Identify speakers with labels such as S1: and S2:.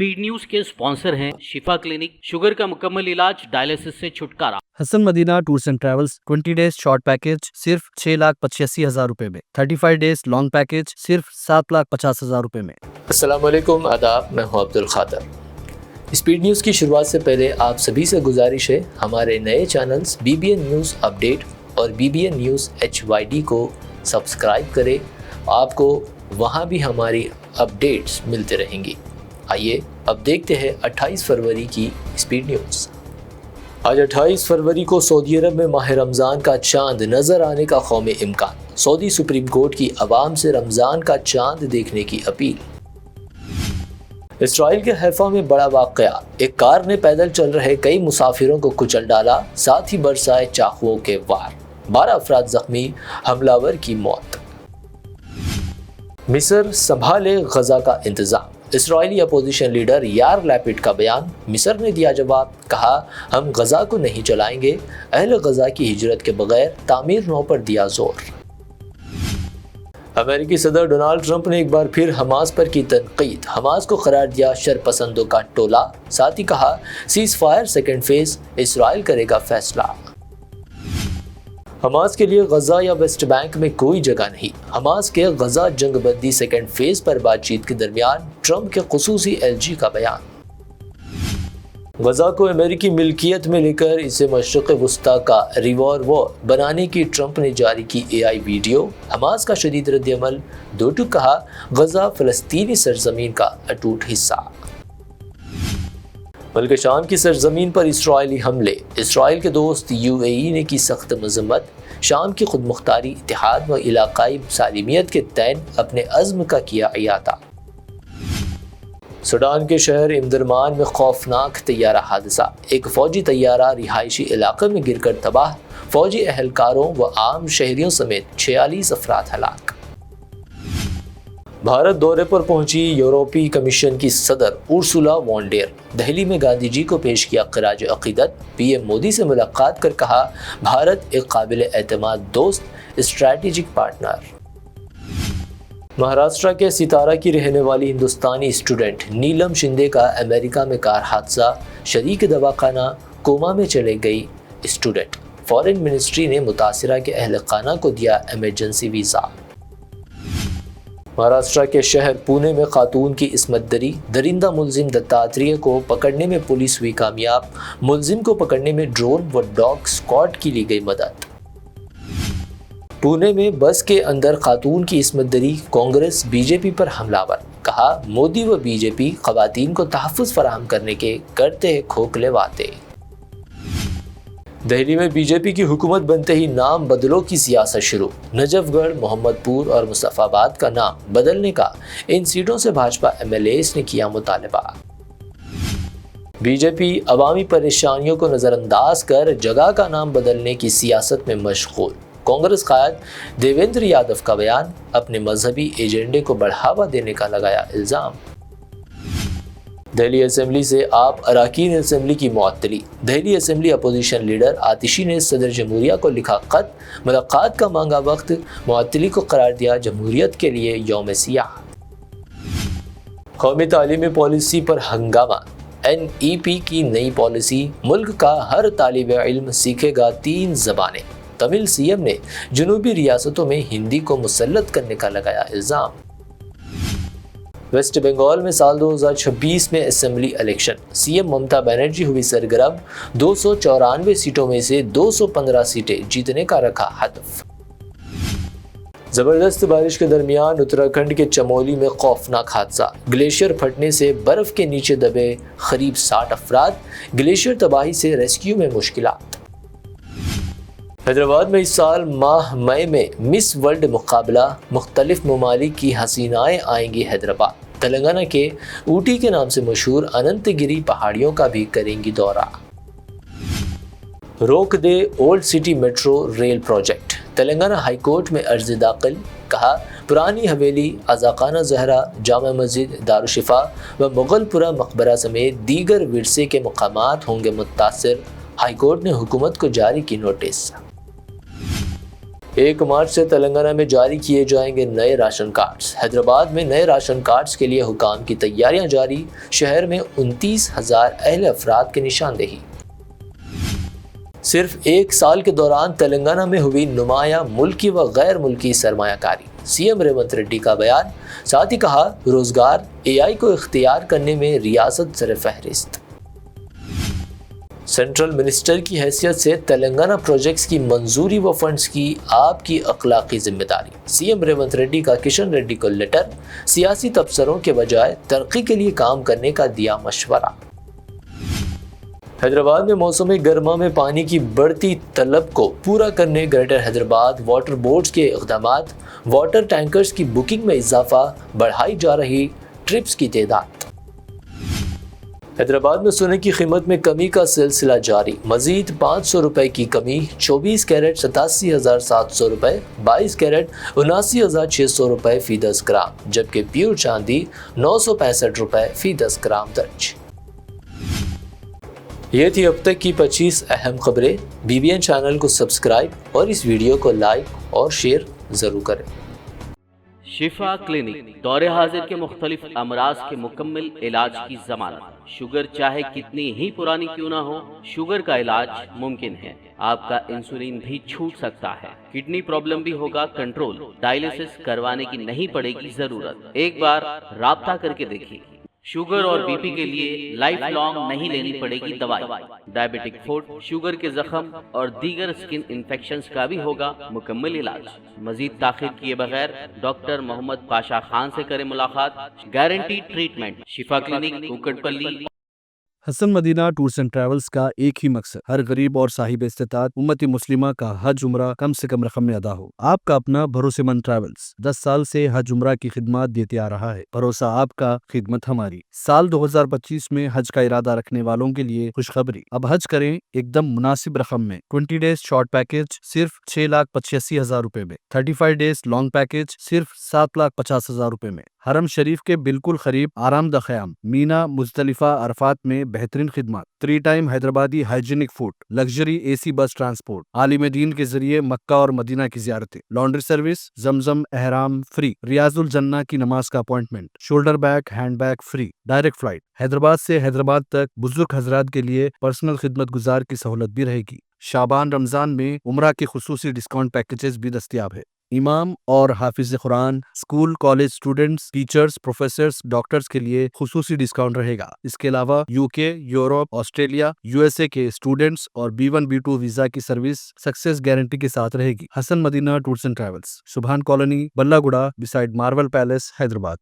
S1: Speed news के sponsor हैं शिफा clinic, sugar का मुकम्मल इलाज, डायलिसिस से छुटकारा।
S2: Hasan Madina tours and travels 20 days short package सिर्फ 6,85,000 रुपए में, 35 डेज लॉन्ग पैकेज सिर्फ 7,50,000 रुपए में।
S3: अस्सलाम वालेकुम, आदाब, मैं हूं अब्दुल खादर। स्पीड न्यूज़ की शुरुआत से पहले आप सभी से गुजारिश है हमारे नए चैनल्स BBN न्यूज़ अपडेट और BBN न्यूज़ HYD को सब्सक्राइब करें। आपको वहां भी हमारी अपडेट्स मिलते रहेंगी। आइए अब देखते हैं 28 फरवरी की स्पीड न्यूज़। आज 28 फरवरी को सऊदी अरब में माह रमज़ान का चांद नज़र आने का कौमी इम्कान। सऊदी सुप्रीम कोर्ट की अवाम से रमज़ान का चांद देखने की अपील। इसराइल के हैफा में बड़ा वाक़या, एक कार ने पैदल चल रहे कई मुसाफिरों को कुचल डाला, साथ ही बरसाए चाकुओं के वार, 12 अफराद जख्मी, हमलावर की मौत। मिस्र संभाले गजा का इंतजाम, इसराइली अपोजिशन लीडर यार लैपिड का बयान। मिस्र ने दिया जवाब, कहा हम गजा को नहीं चलाएंगे, अहले गजा की हिजरत के बगैर तामीर नौ पर दिया जोर। अमेरिकी सदर डोनाल्ड ट्रंप ने एक बार फिर हमास पर की तनकीद, हमास को करार दिया शरपसंदों का टोला, साथ ही कहा cease fire second phase Israel करेगा फैसला। हमास के लिए गजा या वेस्ट बैंक में कोई जगह नहीं, हमास के गजा जंगबंदी सेकेंड फेज पर बातचीत के दरमियान ट्रंप के खुसूसी LG का बयान। गजा को अमेरिकी मिल्कियत में लेकर इसे मशरक़ वस्ता का रिवॉल्वर बनाने की ट्रंप ने जारी की AI वीडियो, हमास का शदीद रद्द-ए-अमल, दो टूक कहा गजा फ़लस्तीनी सरजमीन का अटूट हिस्सा। मुल्क शाम की सरजमीन पर इसराइली हमले, इसराइल के दोस्त UAE ने की सख्त मजम्मत, शाम की खुद मुख्तारी, इत्तेहाद व इलाकाई सालिमियत के तैन अपने अज़्म का किया इयादा। सूडान के शहर इमदुरमान में खौफनाक तैयारा हादसा, एक फौजी तैयारा रिहायशी इलाके में गिरकर तबाह, फौजी अहलकारों व आम शहरियों समेत 46 अफराद हलाक। भारत दौरे पर पहुंची यूरोपीय कमीशन की सदर उर्सुला वॉन डेर, दिल्ली में गांधी जी को पेश किया खराज अकीदत, PM मोदी से मुलाकात कर कहा भारत एक काबिल एतमाद दोस्त, स्ट्रैटेजिक पार्टनर। महाराष्ट्र के सितारा की रहने वाली हिंदुस्तानी स्टूडेंट नीलम शिंदे का अमेरिका में कार हादसा, शरीक दवाखाना, कोमा में चले गई स्टूडेंट, फॉरेन मिनिस्ट्री ने मुतासिरा के अहल खाना को दिया इमरजेंसी वीज़ा। महाराष्ट्र के शहर पुणे में खातून की इस्मत दरी, दरिंदा मुलजिम दत्तात्रेय को पकड़ने में पुलिस हुई कामयाब, मुलजिम को पकड़ने में ड्रोन व डॉग स्क्वाड की ली गई मदद। पुणे में बस के अंदर खातून की इस्मत दरी, कांग्रेस BJP पर हमलावर, कहा मोदी व BJP खवातीन को तहफ़्फ़ुज़ फराहम करने के करते हैं खोखले वादे। दिल्ली में BJP की हुकूमत बनते ही नाम बदलों की सियासत शुरू, नजफगढ़, मोहम्मदपुर और मुस्तफ़ाबाद का नाम बदलने का इन सीटों से भाजपा MLAs ने किया मुतालबा। BJP अवामी परेशानियों को नज़रअंदाज कर जगह का नाम बदलने की सियासत में मशगूल, कांग्रेस कायद देवेंद्र यादव का बयान, अपने मजहबी एजेंडे को बढ़ावा देने का लगाया इल्ज़ाम। दिल्ली असेंबली से आप अरकान असेंबली की मुअत्तली, दिल्ली असेंबली अपोजिशन लीडर आतिशी ने सदर जमहूरिया को लिखा खत, मुलाकात का मांगा वक्त, मुअत्तली को करार दिया जमहूरियत के लिए यौम सियाह। कौमी तालीमी पॉलिसी पर हंगामा, NEP की नई पॉलिसी, मुल्क का हर तालिब इल्म सीखेगा 3 ज़बानें, तमिल CM ने जनूबी रियासतों में हिंदी को मुसल्लत करने का लगाया इल्ज़ाम। वेस्ट बंगाल में साल 2026 में assembly election, CM Mamata Banerjee हुई सरगर्म, 294 सीटों में से 215 सीटें जीतने का रखा हदफ। जबरदस्त बारिश के दरमियान उत्तराखंड के चमोली में खौफनाक हादसा, ग्लेशियर फटने से बर्फ के नीचे दबे करीब 60 अफराद, ग्लेशियर तबाही से रेस्क्यू में मुश्किलात। हैदराबाद में इस साल माह मई में मिस वर्ल्ड मुकाबला, मुख्तलिफ ममालिक की हसीनाएं आएंगी हैदराबाद, तेलंगाना के ऊटी के नाम से मशहूर अनंतगिरी पहाड़ियों का भी करेंगी दौरा। रोक दे old city metro rail project, Telangana high court में अर्जी दाखिल, कहा पुरानी हवेली, आज़ाखाना ज़हरा, जामा मस्जिद, दारुशिफा व मुगलपुरा मकबरा समेत दीगर विरसे के मकामात होंगे मुतासिर, हाई कोर्ट ने हुकूमत को जारी की नोटिस। 1 मार्च से तेलंगाना में जारी किए जाएंगे नए राशन कार्ड्स। हैदराबाद में नए राशन कार्ड्स के लिए हुकाम की तैयारियां जारी। शहर में 29,000 अहले अफराद की निशानदेही। सिर्फ 1 साल के दौरान तेलंगाना में हुई नुमाया मुल्की व गैर मुल्की सरमायाकारी। सीएम रेवंत रेड्डी का बयान। साथ ही कहा, रोजगार AI को इख्तियार करने में रियासत सर फहरिस्त। सेंट्रल मिनिस्टर की हैसियत से तेलंगाना प्रोजेक्ट्स की मंजूरी व फंड्स की आपकी अखलाकी जिम्मेदारी। सीएम रेवंत रेड्डी का किशन रेड्डी को लेटर। सियासी तबसरों के बजाय तरक्की के लिए काम करने का दिया मशवरा। हैदराबाद में मौसम गर्मा में पानी की बढ़ती तलब को पूरा करने ग्रेटर हैदराबाद वाटर बोर्ड्स के इक़दामात। वाटर टैंकर्स की बुकिंग में इजाफा, बढ़ाई जा रही ट्रिप्स की तादाद। हैदराबाद में सोने की कीमत में कमी का सिलसिला जारी। मजीद 500 रुपए की कमी। 24 कैरेट 87,700 रुपए, 22 कैरेट 79,600 रुपए फी 10 ग्राम, जबकि प्योर चांदी 965 रुपए फी 10 ग्राम दर्ज। ये थी अब तक की 25 अहम खबरें। BBN चैनल को सब्सक्राइब और इस वीडियो को लाइक और शेयर ज़रूर करें।
S1: शिफा क्लिनिक दौरे हाजिर के मुख्तलिफ अमराज के मुकम्मल इलाज की जमानत। शुगर चाहे कितनी ही पुरानी क्यों ना हो, शुगर का इलाज मुमकिन है। आपका इंसुलिन भी छूट सकता है। किडनी प्रॉब्लम भी होगा कंट्रोल। डायलिसिस करवाने की नहीं पड़ेगी जरूरत। एक बार राब्ता करके देखिए। शुगर और BP के लिए लाइफ लॉन्ग नहीं लेनी पड़ेगी दवाई। डायबिटिक फूड, शुगर के जख्म और दीगर स्किन इन्फेक्शंस का भी होगा मुकम्मल इलाज। मजीद ताखीर किए बगैर डॉक्टर मोहम्मद पाशा खान से करें मुलाकात। Guarantee treatment. Shifa clinic, Kukatpally.
S2: Hasan Madina tours and travels का एक ही मकसद, हर गरीब और साहिब इस्तेताअत उम्मती मुस्लिमा का हज उम्रा कम से कम रकम में अदा हो। आपका अपना भरोसेमंद ट्रैवल्स 10 साल से हज उम्रा की खिदमत देते आ रहा है। भरोसा आपका, खिदमत हमारी। साल 2025 में हज का इरादा रखने वालों के लिए खुशखबरी। अब हज करें एकदम मुनासिब रकम में। 20 डेज शॉर्ट पैकेज सिर्फ 6,85,000 रुपए में। 35 डेज लॉन्ग पैकेज सिर्फ 7,50,000 रुपए में। हरम शरीफ के बिल्कुल करीब आरामदा ख़याम, मीना, मुज़दलिफा, अरफात में बेहतरीन खिदमत। 3 time Hyderabadi hygienic food, luxury AC बस ट्रांसपोर्ट, आलिम दीन के जरिए मक्का और मदीना की ज़ियारतें, लॉन्ड्री सर्विस, जमजम एहराम फ्री, रियाजुल जन्ना की नमाज का appointment, shoulder bag, hand bag free, direct flight. Hyderabad से हैदराबाद तक बुजुर्ग हजरात के लिए पर्सनल खिदमत गुजार की सहूलत भी रहेगी। शाबान रमजान में उम्रा के खुसूसी डिस्काउंट पैकेजेस भी दस्तियाब है। इमाम और हाफिज कुरान, school college students, teachers, professors, doctors के लिए खुसूसी डिस्काउंट रहेगा। इसके अलावा UK, यूरोप, ऑस्ट्रेलिया, USA के स्टूडेंट्स और B1 B2 वीजा की सर्विस सक्सेस गारंटी के साथ रहेगी। Hasan Madina tours and travels, Subhan colony, Ballaguda, beside Marvel palace, Hyderabad.